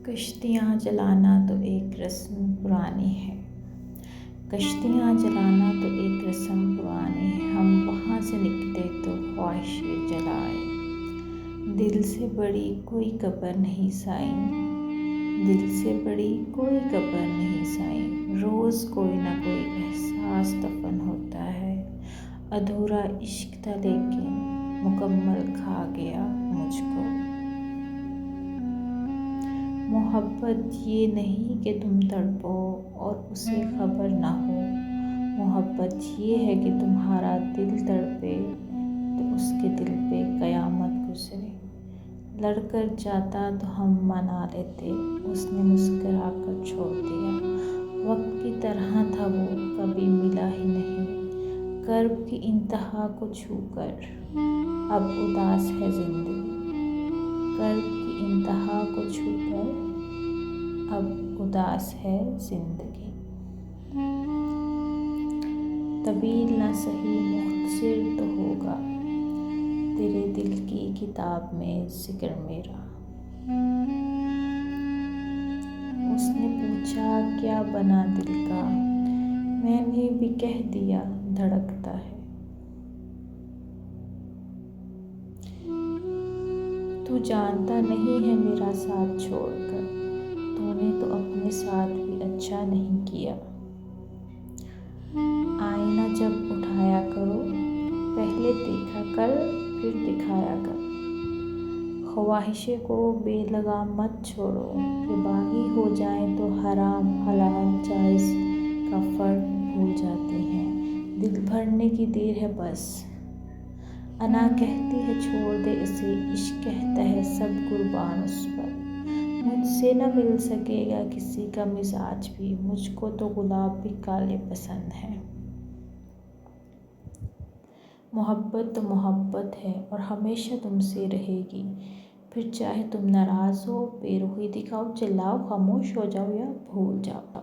कश्तियाँ जलाना तो एक रस्म पुरानी है। कश्तियाँ जलाना तो एक रस्म पुरानी है। हम वहाँ से निकले तो ख्वाहिशें जलाए। दिल से बड़ी कोई कब्र नहीं साईं, दिल से बड़ी कोई कब्र नहीं साईं। रोज़ कोई ना कोई एहसास दफन होता है। अधूरा इश्क था लेकिन मुकम्मल खा गया मुझको। मोहब्बत ये नहीं कि तुम तड़पो और उसे खबर ना हो। मोहब्बत ये है कि तुम्हारा दिल तड़पे तो उसके दिल पे क़यामत गुजरे। लड़कर जाता तो हम मना लेते, उसने मुस्कुरा कर छोड़ दिया। वक्त की तरह था वो, कभी मिला ही नहीं। कर्ब की इंतहा को छूकर अब उदास है ज़िंदगी। कर्ब की इंतहा को छूकर अब उदास है ज़िंदगी। तवील न सही मुख्तसर तो होगा तेरे दिल की किताब में ज़िक्र मेरा। उसने पूछा क्या बना दिल का, मैंने भी कह दिया धड़कता है। तू जानता नहीं है मेरा साथ छोड़कर, तूने तो अपने साथ भी अच्छा नहीं किया। आईना जब उठाया करो, पहले देखा कर फिर दिखाया कर। ख्वाहिशें को बेलगाम मत छोड़ो कि बागी हो जाएं तो हराम हलाल जायज़ का फ़र्क भूल जाते हैं। दिल भरने की देर है बस। अना कहती है छोड़ दे इसे, इश्क कहता है सब कुर्बान उस पर। मुझसे न मिल सकेगा किसी का मिजाज भी, मुझको तो गुलाब भी काले पसंद हैं। मोहब्बत तो मोहब्बत है और हमेशा तुमसे रहेगी। फिर चाहे तुम नाराज़ हो, बेरुखी दिखाओ, चिल्लाओ, खामोश हो जाओ या भूल जाओ।